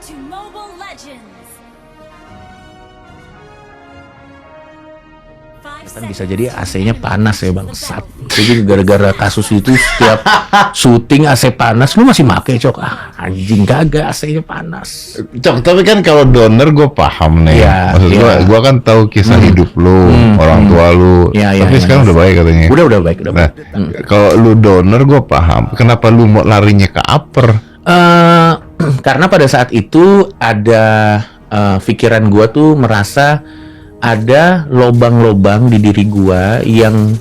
to Mobile Legends. Kan bisa jadi AC-nya panas ya bangsat. Jadi gara-gara kasus itu setiap syuting AC panas, lu masih make cok. Anjing kagak, AC-nya panas. Cok, tapi kan kalau donor gue paham nih. Ya, Maksud gue kan tahu kisah hidup lu, orang tua lu. Ya, tapi sekarang udah baik katanya. Udah baik, udah Nah, baik. kalau lu donor gue paham. Kenapa lu mau larinya ke upper? Karena pada saat itu ada pikiran gua tuh merasa ada lobang-lobang di diri gua yang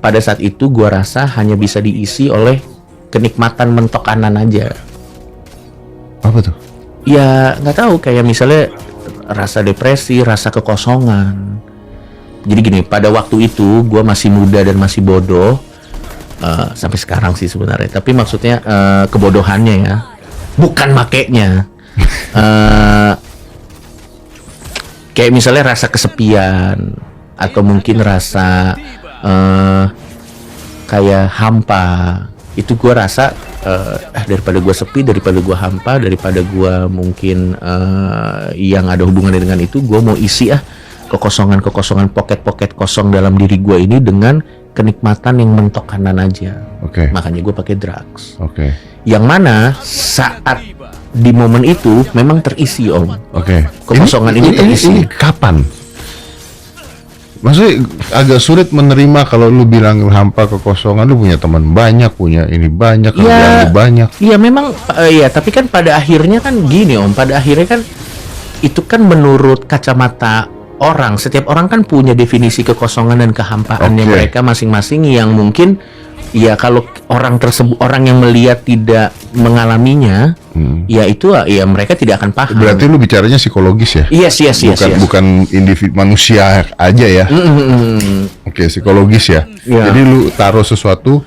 pada saat itu gua rasa hanya bisa diisi oleh kenikmatan mentok kanan aja. Apa tuh? Ya nggak tahu, kayak misalnya rasa depresi, rasa kekosongan. Jadi gini, pada waktu itu gua masih muda dan masih bodoh, sampai sekarang sih sebenarnya. Tapi maksudnya kebodohannya ya, bukan makainya. Kayak misalnya rasa kesepian atau mungkin rasa kayak hampa. Itu gue rasa daripada gue sepi, daripada gue hampa, daripada gue mungkin yang ada hubungannya dengan itu, gue mau isi kekosongan pocket kosong dalam diri gue ini dengan kenikmatan yang mentok kanan aja. Oke. Makanya gue pakai drugs. Oke. Yang mana saat di momen itu memang terisi om. Oke. Kekosongan ini terisi. Ini kapan? Maksudnya agak sulit menerima kalau lu bilang hampa kekosongan, lu punya teman banyak, punya ini banyak, kerjaan lu banyak. Iya memang, ya tapi kan pada akhirnya kan gini om, pada akhirnya kan itu kan menurut kacamata orang, setiap orang kan punya definisi kekosongan dan kehampaannya mereka masing-masing yang mungkin ya kalau orang tersebut, orang yang melihat tidak mengalaminya, ya itu ya mereka tidak akan paham. Berarti lu bicaranya psikologis ya? Yes. Bukan individu manusia aja ya? Oke, psikologis ya. Jadi lu taruh sesuatu,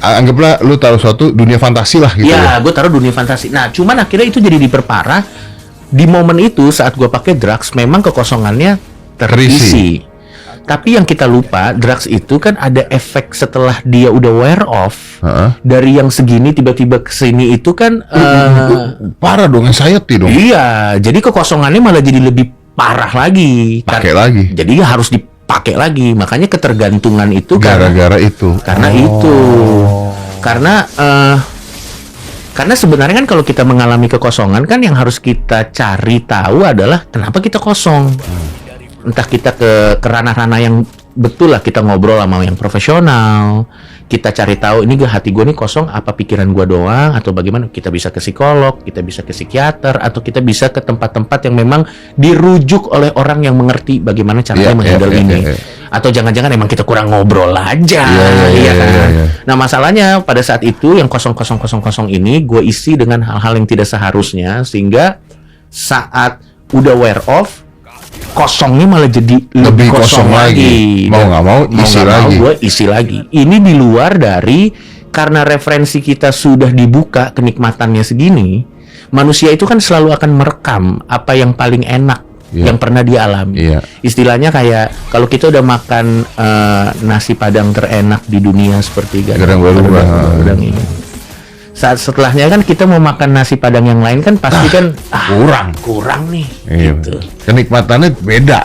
anggaplah lu taruh sesuatu dunia fantasi lah gitu. Ya, gue taruh dunia fantasi. Nah, cuman akhirnya itu jadi diperparah. Di momen itu saat gue pakai drugs, memang kekosongannya terisi. Tapi yang kita lupa, drugs itu kan ada efek setelah dia udah wear off. Dari yang segini tiba-tiba ke sini itu kan parah dong, anxiety dong. Iya, jadi kekosongannya malah jadi lebih parah lagi. Pakai lagi. Jadi harus dipakai lagi. Makanya ketergantungan itu gara-gara itu. Karena itu. Karena sebenarnya kan kalau kita mengalami kekosongan kan yang harus kita cari tahu adalah kenapa kita kosong. Entah kita ke ranah-ranah yang betul lah, kita ngobrol sama yang profesional, kita cari tahu ini hati gue nih kosong, apa pikiran gue doang atau bagaimana. Kita bisa ke psikolog, kita bisa ke psikiater, atau kita bisa ke tempat-tempat yang memang dirujuk oleh orang yang mengerti bagaimana caranya menghandle ini. Atau jangan-jangan emang kita kurang ngobrol aja, kan? Nah masalahnya pada saat itu yang kosong ini gue isi dengan hal-hal yang tidak seharusnya, sehingga saat udah wear off, kosongnya malah jadi lebih kosong lagi. Mau nggak mau gue isi lagi. Ini di luar dari karena referensi kita sudah dibuka kenikmatannya segini, manusia itu kan selalu akan merekam apa yang paling enak yang pernah dia alami. Istilahnya kayak kalau kita udah makan nasi padang terenak di dunia seperti gadang ini. Saat setelahnya kan kita mau makan nasi padang yang lain kan pasti kan kurang nih. Gitu. Kenikmatannya beda.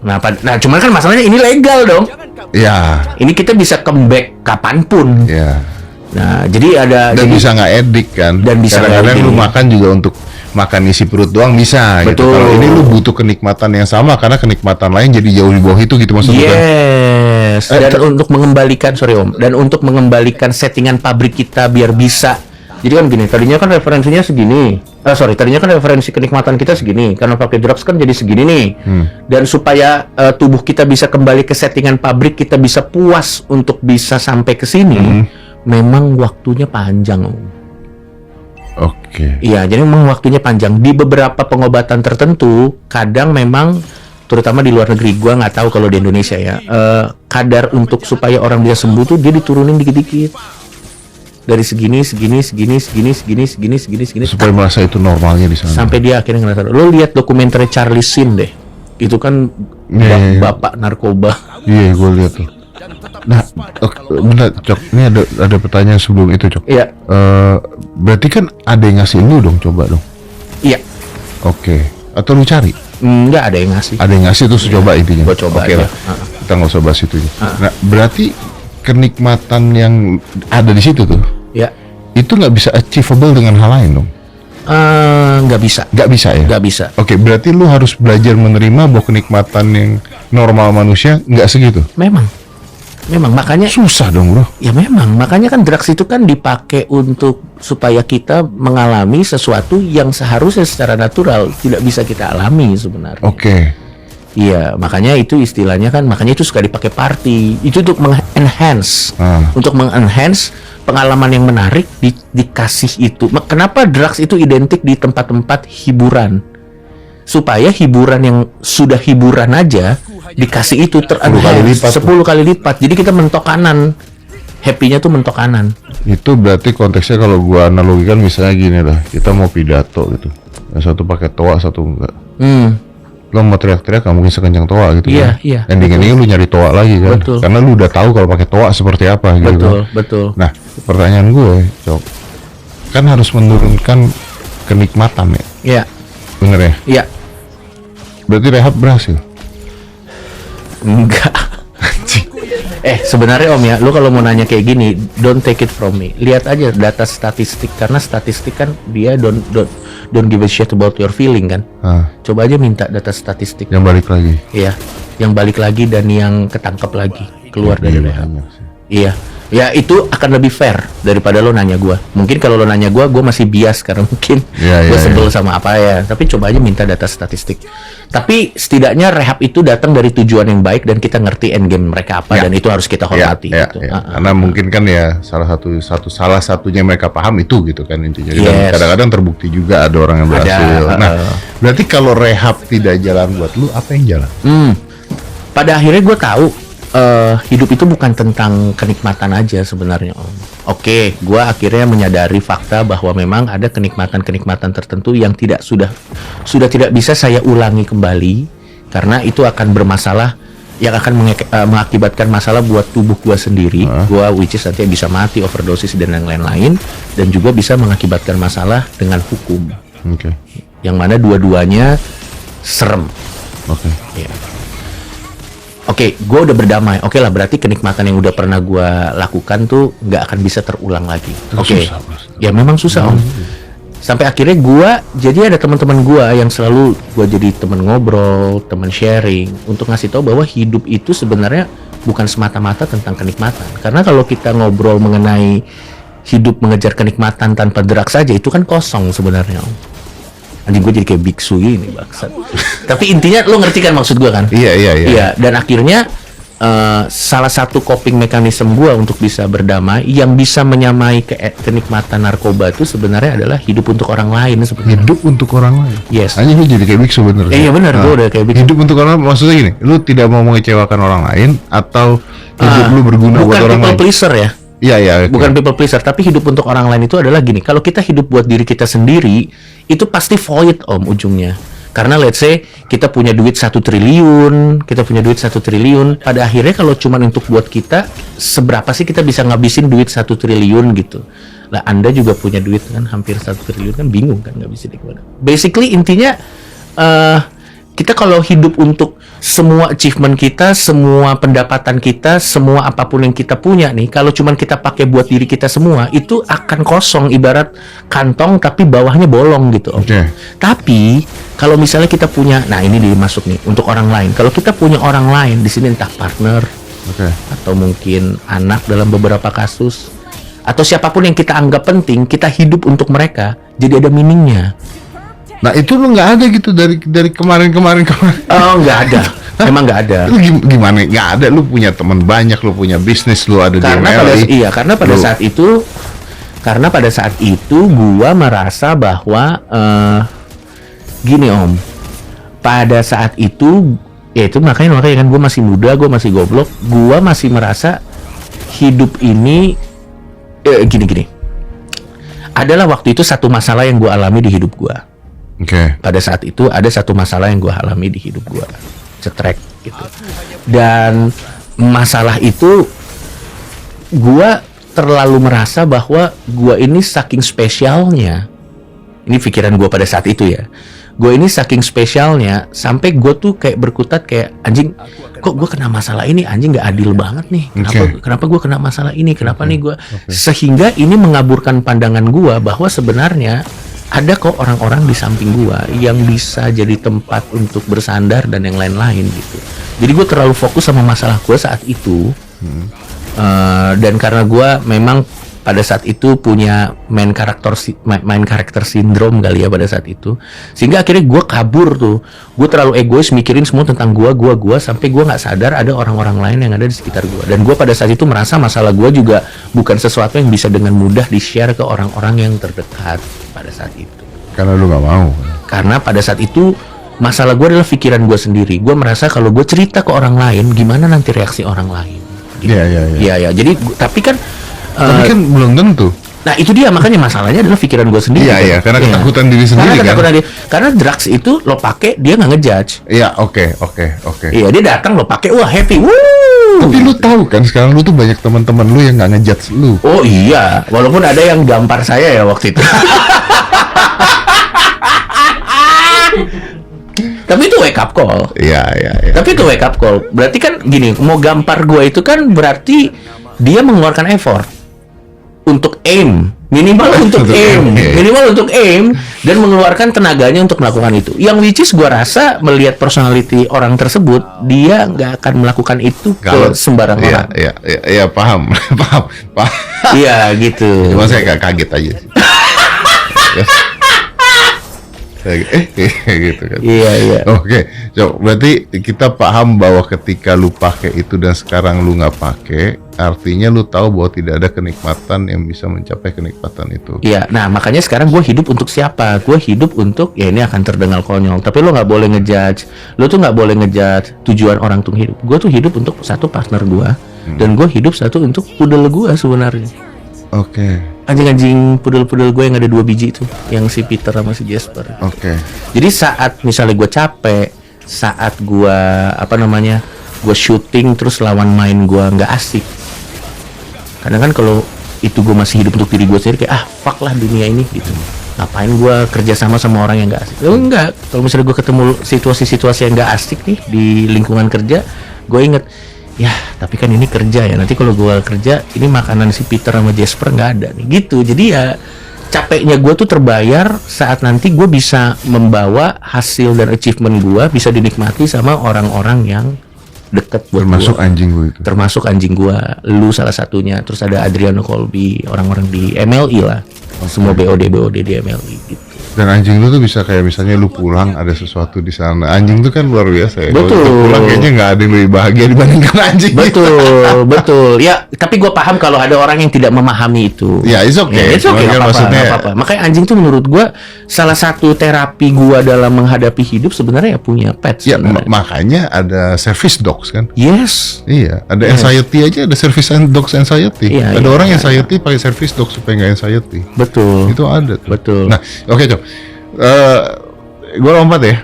Nah cuman kan masalahnya ini legal dong. Iya. Ini kita bisa comeback kapanpun. Iya. Nah jadi bisa nggak edik kan? Dan bisa kadang-kadang lu makan juga untuk makan isi perut doang bisa. Betul. Gitu. Kalau ini lu butuh kenikmatan yang sama karena kenikmatan lain jadi jauh di bawah itu gitu maksudnya. Yes. Dan untuk mengembalikan mengembalikan settingan pabrik kita biar bisa. Jadi kan gini, tadinya kan referensinya segini. Tadinya kan referensi kenikmatan kita segini. Karena pakai drugs kan jadi segini nih. Dan supaya tubuh kita bisa kembali ke settingan pabrik, kita bisa puas untuk bisa sampai ke sini, memang waktunya panjang. Oke. Iya, jadi memang waktunya panjang. Di beberapa pengobatan tertentu, kadang memang, terutama di luar negeri, gua nggak tahu kalau di Indonesia ya, kadar untuk supaya orang bisa sembuh tuh dia diturunin dikit-dikit. Dari segini supaya merasa itu normalnya di sana. Sampai dia akhirnya ngerasa. Lo lihat dokumenter Charlie Sheen deh. Itu kan bapak narkoba. Iya, gue lihat tuh. Nah, bentar, Cok. Ini ada pertanyaan sebelum itu, Cok. Iya. Berarti kan ada yang ngasih lu dong, coba dong. Iya. Oke. Atau lu cari? Enggak ada yang ngasih. Ada yang ngasih terus coba intinya. Gua coba Oke aja. lah. Kita nggak usah bahas itu. Nah, berarti kenikmatan yang ada di situ tuh, Ya. itu nggak bisa achievable dengan hal lain dong? Nggak bisa. Nggak bisa ya? Nggak bisa. Oke, berarti lu harus belajar menerima bahwa kenikmatan yang normal manusia nggak segitu. Memang makanya Susah dong, bro. ya memang makanya kan drugs itu kan dipakai untuk supaya kita mengalami sesuatu yang seharusnya secara natural tidak bisa kita alami sebenarnya. Oke. Iya, makanya itu istilahnya kan, makanya itu suka dipakai party. Itu untuk mengenhance, untuk mengenhance pengalaman yang menarik dikasih itu. Kenapa drugs itu identik di tempat-tempat hiburan? Supaya hiburan yang sudah hiburan aja dikasih itu 10 kali lipat. 10 kali lipat. Jadi kita mentok kanan. Happy-nya tuh mentok kanan. Itu berarti konteksnya kalau gua analogikan misalnya gini lah, kita mau pidato gitu. Yang satu pakai toa, satu enggak. Lo mau teriak-teriak nggak mungkin sekencang toa gitu Iya, kan. iya. Ending-endingnya lu nyari toa lagi kan. Betul. Karena lu udah tahu kalau pakai toa seperti apa gitu. Betul, Kan. betul. Nah, pertanyaan gue, Cok, kan harus menurunkan kenikmatan ya. Iya. Bener ya? Iya. Berarti rehab berhasil. Enggak. Sebenarnya Om ya, lu kalau mau nanya kayak gini, don't take it from me. Lihat aja data statistik, karena statistik kan dia don't give a shit about your feeling kan. Coba aja minta data statistik. Yang balik lagi. Iya, yang balik lagi dan yang ketangkep lagi keluar dari rehab. Iya. Ya itu akan lebih fair daripada lo nanya gua. Mungkin kalau lo nanya gua masih bias karena mungkin gua sebel sama apa ya. Tapi coba aja minta data statistik. Tapi setidaknya rehab itu datang dari tujuan yang baik dan kita ngerti endgame mereka apa dan itu harus kita hormati. Gitu. Karena mungkin kan ya salah satunya mereka paham itu gitu kan intinya. Dan kadang-kadang terbukti juga ada orang yang berhasil. Berarti kalau rehab tidak jalan buat lu, apa yang jalan? Pada akhirnya gue tahu hidup itu bukan tentang kenikmatan aja sebenarnya Om. Oke, gue akhirnya menyadari fakta bahwa memang ada kenikmatan-kenikmatan tertentu yang sudah tidak bisa saya ulangi kembali karena itu akan bermasalah, yang akan mengakibatkan masalah buat tubuh gue sendiri. Gue which is nanti bisa mati, overdosis dan lain-lain, dan juga bisa mengakibatkan masalah dengan hukum. Yang mana dua-duanya serem. Oke, gue udah berdamai. Oke lah, berarti kenikmatan yang udah pernah gue lakukan tuh nggak akan bisa terulang lagi. Oke, ya memang susah Om. Sampai akhirnya jadi ada teman-teman gue yang selalu gue jadi teman ngobrol, teman sharing untuk ngasih tahu bahwa hidup itu sebenarnya bukan semata-mata tentang kenikmatan. Karena kalau kita ngobrol mengenai hidup mengejar kenikmatan tanpa drugs saja itu kan kosong sebenarnya Om. Anjing, gue jadi kayak biksu ini bangsat. Tapi intinya lo ngerti kan maksud gue kan? Iya. Dan akhirnya salah satu coping mekanisme gue untuk bisa berdamai yang bisa menyamai kenikmatan narkoba itu sebenarnya adalah hidup untuk orang lain sebenarnya. Hidup untuk orang lain. Yes. Anjing, lu jadi kayak biksu bener. Iya benar, gue udah kayak biksu. Hidup untuk orang lain maksudnya gini, lu tidak mau mengecewakan orang lain atau hidup lu berguna buat orang lain? Bukan people pleaser ya. Iya. Bukan people pleaser, tapi hidup untuk orang lain itu adalah gini. Kalau kita hidup buat diri kita sendiri, itu pasti void Om ujungnya. Karena let's say kita punya duit 1 triliun, pada akhirnya kalau cuman untuk buat kita, seberapa sih kita bisa ngabisin duit 1 triliun gitu. Lah Anda juga punya duit kan hampir 1 triliun kan, bingung kan ngabisin di mana. Basically intinya kita kalau hidup untuk semua achievement kita, semua pendapatan kita, semua apapun yang kita punya nih, kalau cuman kita pakai buat diri kita semua, itu akan kosong, ibarat kantong tapi bawahnya bolong gitu. Tapi kalau misalnya kita punya, nah ini dimasuk nih untuk orang lain. Kalau kita punya orang lain di sini, entah partner atau mungkin anak dalam beberapa kasus, atau siapapun yang kita anggap penting, kita hidup untuk mereka, jadi ada meaningnya. Nah itu lu nggak ada gitu dari kemarin. Oh nggak ada, emang nggak ada. Lu gimana? Nggak ada. Lu punya teman banyak, lu punya bisnis, lu ada di MLI. Karena pada saat itu gua merasa bahwa gini Om, pada saat itu ya itu makanya kan gua masih muda, gua masih goblok, gua masih merasa hidup ini gini. Adalah waktu itu satu masalah yang gua alami di hidup gua. Pada saat itu ada satu masalah yang gue alami di hidup gue, cetrek gitu. Dan masalah itu gua terlalu merasa bahwa gua ini saking spesialnya. Ini pikiran gua pada saat itu ya. Gua ini saking spesialnya sampai gua tuh kayak berkutat kayak anjing, kok gua kena masalah ini, anjing nggak adil banget nih. Kenapa gua kena masalah ini? Kenapa nih gua? Sehingga ini mengaburkan pandangan gua bahwa sebenarnya ada kok orang-orang di samping gua yang bisa jadi tempat untuk bersandar dan yang lain-lain gitu. Jadi gua terlalu fokus sama masalah gua saat itu. Dan karena gua memang pada saat itu punya main karakter sindrom kali ya pada saat itu, sehingga akhirnya gue kabur tuh. Gue terlalu egois mikirin semua tentang gue sampai gue nggak sadar ada orang-orang lain yang ada di sekitar gue. Dan gue pada saat itu merasa masalah gue juga bukan sesuatu yang bisa dengan mudah di-share ke orang-orang yang terdekat pada saat itu. Karena lu nggak mau. Karena pada saat itu masalah gue adalah pikiran gue sendiri. Gue merasa kalau gue cerita ke orang lain, gimana nanti reaksi orang lain? Iya. Jadi tapi kan belum tentu. Nah itu dia, makanya masalahnya adalah pikiran gue sendiri. Iya, karena ketakutan diri sendiri karena drugs itu lo pakai dia nggak ngejudge. Iya, oke. Iya, dia datang lo pakai, wah happy, wuh. Tapi lu tahu kan sekarang lu tuh banyak teman-teman lu yang nggak ngejudge lu. Oh iya, walaupun ada yang gampar saya ya waktu itu. Tapi itu wake up call. Iya. Tapi itu wake up call. Berarti kan gini, mau gampar gue itu kan berarti dia mengeluarkan effort untuk aim, minimal untuk aim dan mengeluarkan tenaganya untuk melakukan itu. Yang which is gue rasa melihat personality orang tersebut, dia nggak akan melakukan itu ke sembarang orang. Iya, paham. Iya gitu. Cuma saya kaget aja sih. Gitu kan. Iya. Oke. So, berarti kita paham bahwa ketika lu pakai itu dan sekarang lu nggak pakai, artinya lu tahu bahwa tidak ada kenikmatan yang bisa mencapai kenikmatan itu. Iya. Nah makanya sekarang gue hidup untuk siapa? Gue hidup untuk, ya ini akan terdengar konyol, tapi lo nggak boleh ngejudge. Lo tuh nggak boleh ngejudge tujuan orang tuh hidup. Gue tuh hidup untuk satu partner gue, dan gue hidup satu untuk pudel gue sebenarnya. Oke. Anjing-anjing pudel-pudel gue yang ada 2 biji itu, yang si Peter sama si Jasper. Oke. Jadi saat misalnya gue capek, saat gue gue syuting terus lawan main gue nggak asik. Kadang kan kalau itu gue masih hidup untuk diri gue sendiri kayak fuck lah dunia ini gitu. Ngapain gue kerja sama orang yang nggak asik? Enggak. Kalau misalnya gue ketemu situasi-situasi yang nggak asik nih di lingkungan kerja, gue inget, ya tapi kan ini kerja ya, nanti kalau gue kerja ini makanan si Peter sama Jasper nggak ada nih gitu. Jadi ya capeknya gue tuh terbayar saat nanti gue bisa membawa hasil dan achievement gue bisa dinikmati sama orang-orang yang deket buat termasuk gua. Anjing gue itu. Termasuk anjing gue, lu salah satunya. Terus ada Adriano Colby, orang-orang di MLI lah. Semua BOD di MLI gitu. Dan anjing lu tuh bisa kayak misalnya lu pulang ada sesuatu di sana. Anjing tuh kan luar biasa ya. Betul. Kalau pulang kayaknya nggak ada yang lebih bahagia dibandingkan anjing. Betul. Ya, tapi gue paham kalau ada orang yang tidak memahami itu. Ya, it's okay. It's okay, kan maksudnya. Apa-apa. Makanya anjing tuh menurut gue salah satu terapi gue dalam menghadapi hidup sebenarnya ya punya pets. Ya, makanya ada service dogs kan. Yes. Iya, ada anxiety aja, ada service dogs anxiety. Iya, ada orang anxiety pakai service dog supaya nggak anxiety. Betul. Itu ada tuh. Betul. Nah, oke, Cok. Gue lompat ya.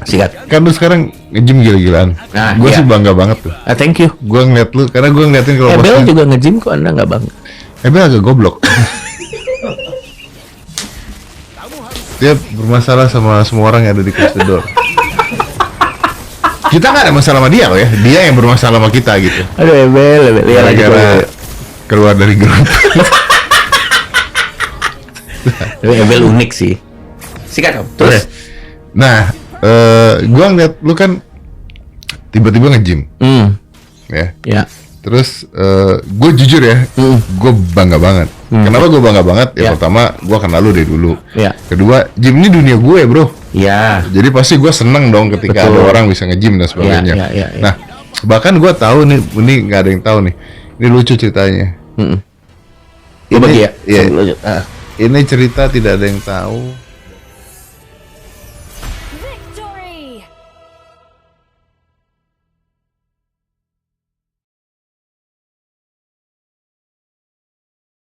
Sikat. Kan lu sekarang nge-gym gila-gilaan. Nah, gue iya. sih bangga banget tuh. Thank you. Gue ngeliat lu, karena gue ngeliatin kalau Ebel juga nge-gym kok, Anda nggak bangga? Ebel agak goblok. Dia bermasalah sama semua orang yang ada di Close the Door. Kita nggak ada masalah sama dia loh ya. Dia yang bermasalah sama kita gitu. Aduh Ebel. Ya lanjut. Keluar dari grup. Tapi Ebel unik sih. Sikat Om. Terus. Nah, gua ngeliat lu kan tiba-tiba nge-gym. Ya. Terus gue jujur ya, gue bangga banget. Kenapa gue bangga banget? Ya pertama, gue kenal lu dari dulu. Kedua, gym ini dunia gue bro. Ya. Jadi pasti gue seneng dong ketika ada orang bisa nge-gym dan sebagainya. Nah, bahkan gue tahu nih, ini nggak ada yang tahu nih. Ini lucu ceritanya. Ini Ini cerita tidak ada yang tahu.